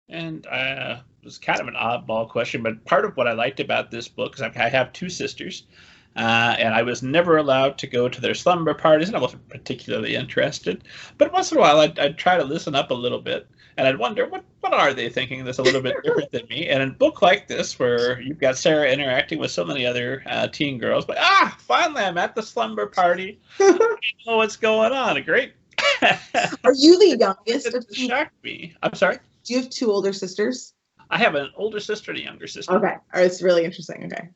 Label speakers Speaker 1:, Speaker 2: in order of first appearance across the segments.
Speaker 1: And it was kind of an oddball question, but part of what I liked about this book is I have two sisters, and I was never allowed to go to their slumber parties, and I wasn't particularly interested. But once in a while, I'd try to listen up a little bit, and I'd wonder what are they thinking that's a little bit different than me. And in a book like this, where you've got Sarah interacting with so many other teen girls, like finally I'm at the slumber party. I know what's going on. Great.
Speaker 2: Are you the youngest of
Speaker 1: two? Shocked me. I'm sorry.
Speaker 2: Do you have two older sisters?
Speaker 1: I have an older sister and a younger sister.
Speaker 2: Okay, all right, it's really interesting. Okay.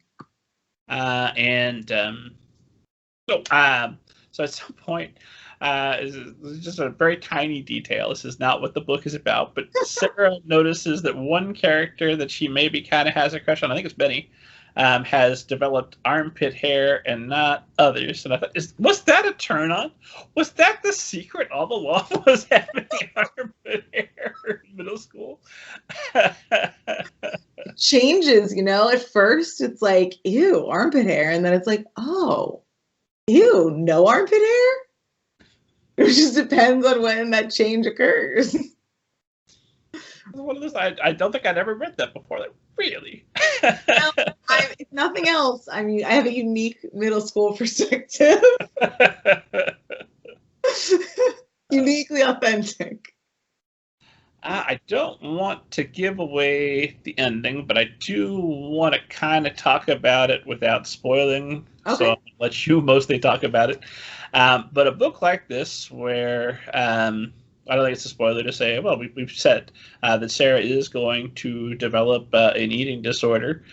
Speaker 1: So at some point, this is just a very tiny detail. This is not what the book is about, but Sarah notices that one character that she maybe kind of has a crush on, I think it's Benny, has developed armpit hair and not others. And I thought, was that a turn on? Was that the secret all along, was having armpit hair in middle school?
Speaker 2: It changes, at first it's like, ew, armpit hair. And then it's like, oh, ew, no armpit hair? It just depends on when that change occurs.
Speaker 1: One of those, I don't think I'd ever read that before. Like, really?
Speaker 2: If nothing else, I mean, I have a unique middle school perspective. Uniquely authentic.
Speaker 1: I don't want to give away the ending, but I do want to kind of talk about it without spoiling. Okay. So I'll let you mostly talk about it. But a book like this, where I don't think it's a spoiler to say, well, we've said that Sarah is going to develop an eating disorder.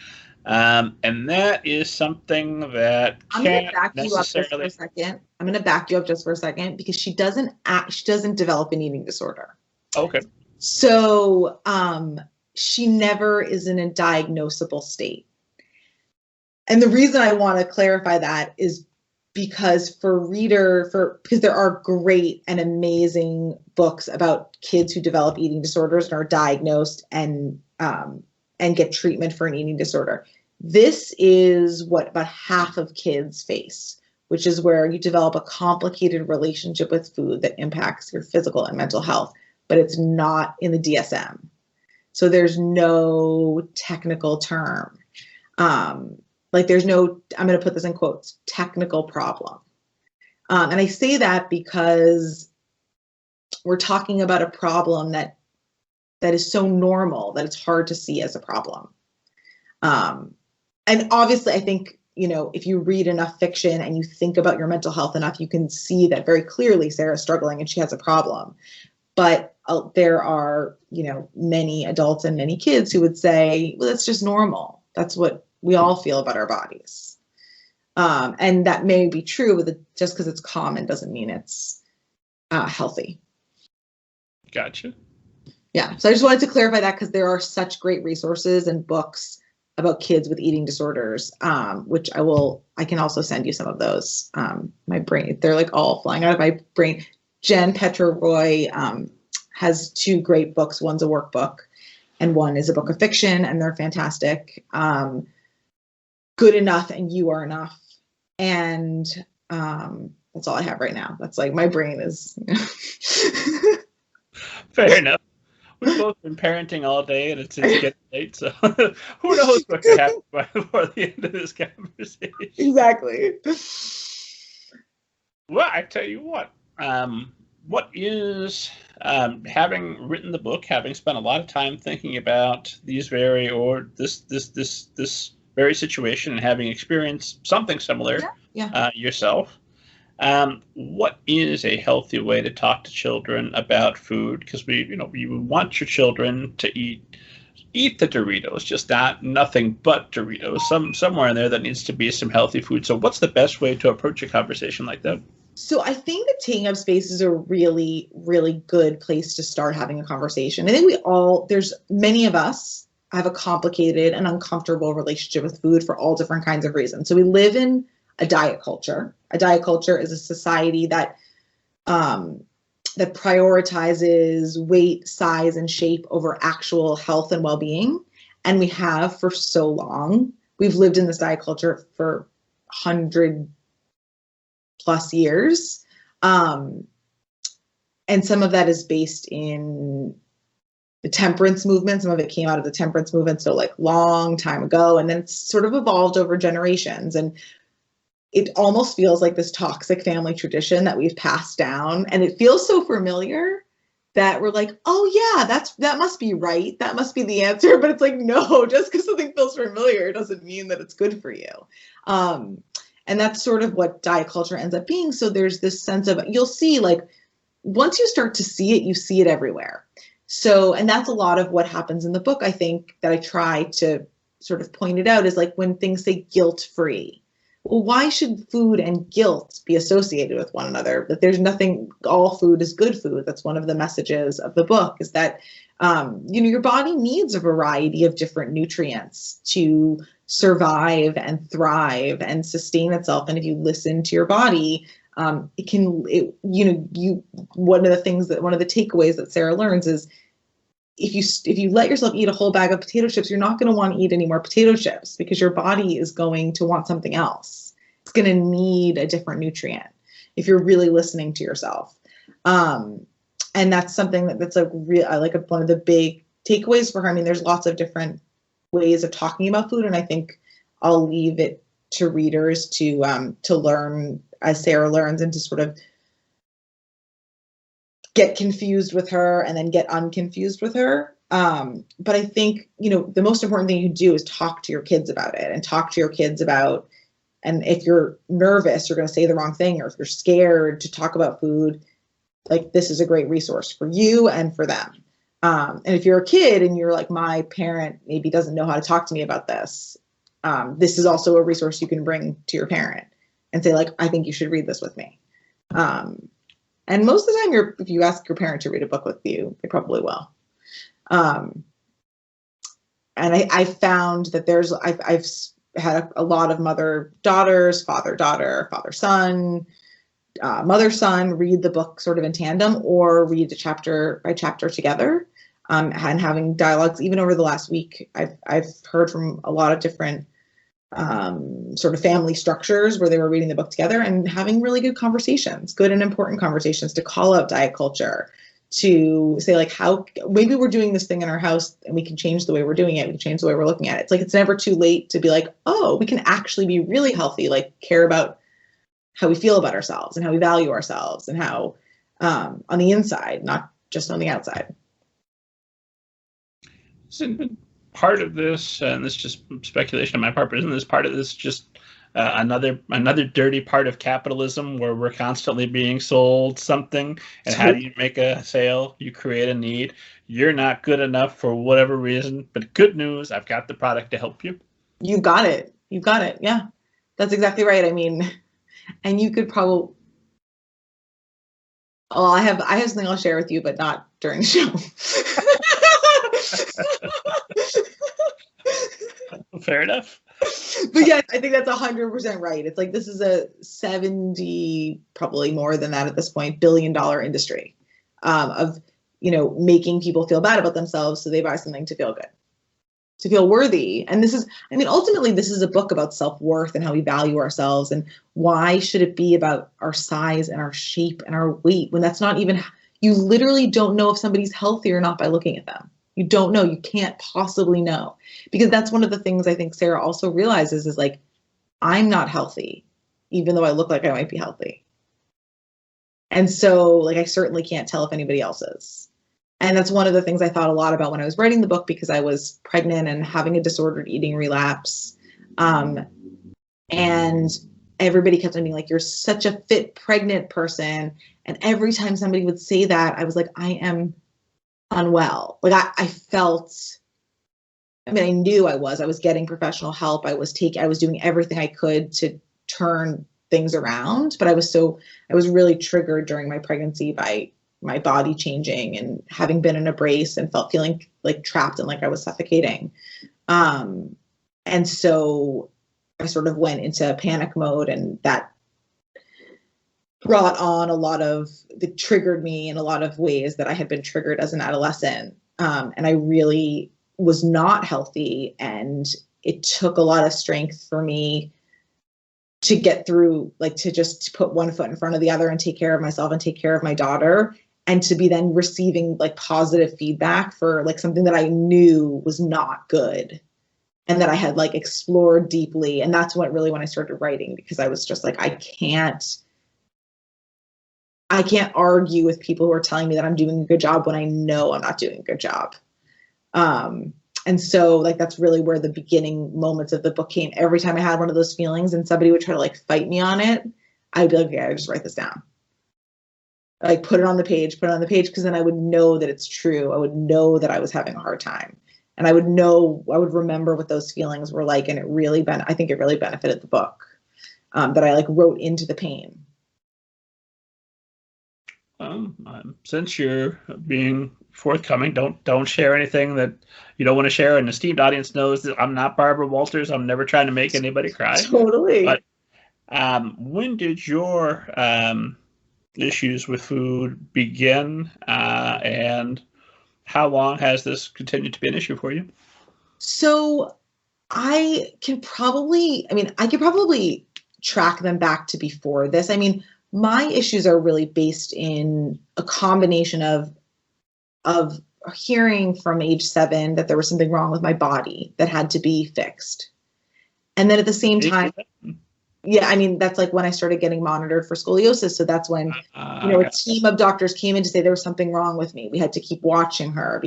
Speaker 1: And that is something that
Speaker 2: I'm going to back you up just for a second. I'm going to back you up just for a second because she doesn't develop an eating disorder.
Speaker 1: Okay.
Speaker 2: So she never is in a diagnosable state. And the reason I want to clarify that is because because there are great and amazing books about kids who develop eating disorders and are diagnosed and get treatment for an eating disorder. This is what about half of kids face, which is where you develop a complicated relationship with food that impacts your physical and mental health, but it's not in the DSM. So there's no technical term. There's no, I'm going to put this in quotes, technical problem. And I say that because we're talking about a problem that is so normal that it's hard to see as a problem. And obviously, I think, if you read enough fiction and you think about your mental health enough, you can see that very clearly Sarah's struggling and she has a problem. But there are, many adults and many kids who would say, well, that's just normal. That's what we all feel about our bodies. And that may be true, but just because it's common doesn't mean it's healthy.
Speaker 1: Gotcha.
Speaker 2: Yeah, so I just wanted to clarify that because there are such great resources and books about kids with eating disorders, which I can also send you some of those. My brain, they're like all flying out of my brain. Jen Petra-Roy has two great books. One's a workbook and one is a book of fiction, and they're fantastic. Good Enough and You Are Enough. And that's all I have right now. That's like my brain is.
Speaker 1: Fair enough. We've both been parenting all day, and it's getting late, so who knows what could happen before the end of this conversation.
Speaker 2: Exactly.
Speaker 1: Well, I tell you what is, having written the book, having spent a lot of time thinking about this very situation and having experienced something similar yourself, what is a healthy way to talk to children about food? Because you want your children to eat the Doritos, just nothing but Doritos. Somewhere in there that needs to be some healthy food. So what's the best way to approach a conversation like that?
Speaker 2: So I think that taking up space is a really, really good place to start having a conversation. I think there's many of us have a complicated and uncomfortable relationship with food for all different kinds of reasons. So we live in a diet culture. A diet culture is a society that prioritizes weight, size, and shape over actual health and well-being. And we have for so long. We've lived in this diet culture for 100+ years. And some of that is based in the temperance movement. Some of it came out of the temperance movement, so like long time ago, and then it's sort of evolved over generations. And it almost feels like this toxic family tradition that we've passed down, and it feels so familiar that we're like, oh yeah, that must be right. That must be the answer. But it's like, no, just because something feels familiar doesn't mean that it's good for you. And that's sort of what diet culture ends up being. So there's this sense of, you'll see, like, once you start to see it, you see it everywhere. So, and that's a lot of what happens in the book, I think, that I try to sort of point it out, is like when things say guilt-free. Well, why should food and guilt be associated with one another? That there's nothing, all food is good food. That's one of the messages of the book, is that, your body needs a variety of different nutrients to survive and thrive and sustain itself. And if you listen to your body, one of the takeaways that Sarah learns is, if you let yourself eat a whole bag of potato chips, you're not going to want to eat any more potato chips, because your body is going to want something else. It's going to need a different nutrient if you're really listening to yourself. And that's something that's one of the big takeaways for her. I mean, there's lots of different ways of talking about food, and I think I'll leave it to readers to learn as Sarah learns, and to sort of get confused with her and then get unconfused with her. But I think, the most important thing you can do is talk to your kids about it, and talk to your kids about, and if you're nervous, you're going to say the wrong thing, or if you're scared to talk about food, like, this is a great resource for you and for them. And if you're a kid and you're like, my parent maybe doesn't know how to talk to me about this, this is also a resource you can bring to your parent and say, like, I think you should read this with me. And most of the time, if you ask your parent to read a book with you, they probably will. And I found that I've had a lot of mother-daughters, father-daughter, father-son, mother-son read the book sort of in tandem, or read the chapter by chapter together, and having dialogues. Even over the last week, I've heard from a lot of different sort of family structures where they were reading the book together and having really good conversations, good and important conversations, to call out diet culture, to say, like, how maybe we're doing this thing in our house and we can change the way we're doing it. We can change the way we're looking at it. It's like, it's never too late to be like, oh, we can actually be really healthy, like care about how we feel about ourselves and how we value ourselves, and how on the inside, not just on the outside.
Speaker 1: Isn't part of this, and this is just speculation on my part, but isn't this part of this just another dirty part of capitalism, where we're constantly being sold something, and how do you make a sale? You create a need. You're not good enough for whatever reason, but good news, I've got the product to help you.
Speaker 2: You got it. Yeah, that's exactly right. I mean, and you could probably, I have something I'll share with you, but not during the show.
Speaker 1: Fair enough.
Speaker 2: But yes, I think that's 100% right. It's like, this is a 70, probably more than that at this point, $1 billion industry of, making people feel bad about themselves, so they buy something to feel good, to feel worthy. And this is, ultimately, this is a book about self-worth and how we value ourselves, and why should it be about our size and our shape and our weight, when that's not even, you literally don't know if somebody's healthy or not by looking at them. You don't know. You can't possibly know, because that's one of the things I think Sarah also realizes is, like, I'm not healthy, even though I look like I might be healthy. And so, like, I certainly can't tell if anybody else is. And that's one of the things I thought a lot about when I was writing the book, because I was pregnant and having a disordered eating relapse. And everybody kept on being like, you're such a fit pregnant person. And every time somebody would say that, I was like, I am unwell. Like, I felt, I knew I was getting professional help. I was doing everything I could to turn things around, but I was really triggered during my pregnancy by my body changing and having been in a brace and feeling like trapped and like I was suffocating. And so I sort of went into panic mode, and that brought on that triggered me in a lot of ways that I had been triggered as an adolescent. And I really was not healthy, and it took a lot of strength for me to get through, like, to just put one foot in front of the other and take care of myself and take care of my daughter. and to be then receiving like positive feedback for like something that I knew was not good and that I had like explored deeply. And that's when I started writing, because I was just like, I can't argue with people who are telling me that I'm doing a good job when I know I'm not doing a good job. And so like, that's really where the beginning moments of the book came. Every time I had one of those feelings and somebody would try to like fight me on it, I'd be like, okay, I just write this down. Like put it on the page, because then I would know that it's true. I would know that I was having a hard time, and I would remember what those feelings were like. And I think it really benefited the book, that I like wrote into the pain.
Speaker 1: Since you're being forthcoming, don't share anything that you don't want to share. An esteemed audience knows that I'm not Barbara Walters. I'm never trying to make anybody cry.
Speaker 2: Totally.
Speaker 1: But when did your issues with food begin, and how long has this continued to be an issue for you?
Speaker 2: So I could probably track them back to before this. I mean, my issues are really based in a combination of hearing from age 7 that there was something wrong with my body that had to be fixed. And then at the same time, yeah, I mean, that's like when I started getting monitored for scoliosis. So that's when, a team of doctors came in to say there was something wrong with me. We had to keep watching her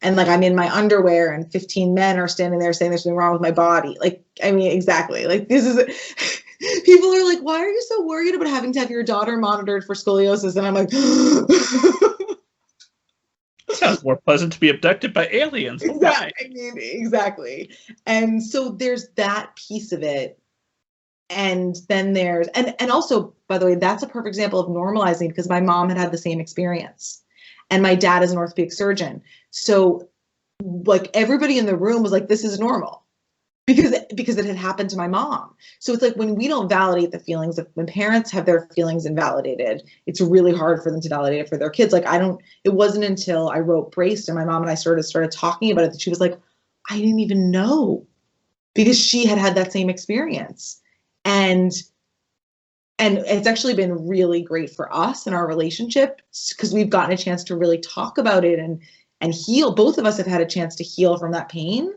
Speaker 2: and like, I'm in my underwear and 15 men are standing there saying there's something wrong with my body. Like, I mean, exactly. Like people are like, why are you so worried about having to have your daughter monitored for scoliosis? And I'm like,
Speaker 1: sounds more pleasant to be abducted by aliens.
Speaker 2: Exactly. And so there's that piece of it. And then there's, and also, by the way, that's a perfect example of normalizing, because my mom had the same experience and my dad is an orthopedic surgeon. So like everybody in the room was like, this is normal because it had happened to my mom. So it's like, when we don't validate the feelings when parents have their feelings invalidated, it's really hard for them to validate it for their kids. Like it wasn't until I wrote Braced and my mom and I started talking about it that she was like, I didn't even know, because she had that same experience. And it's actually been really great for us in our relationship, because we've gotten a chance to really talk about it and heal. Both of us have had a chance to heal from that pain.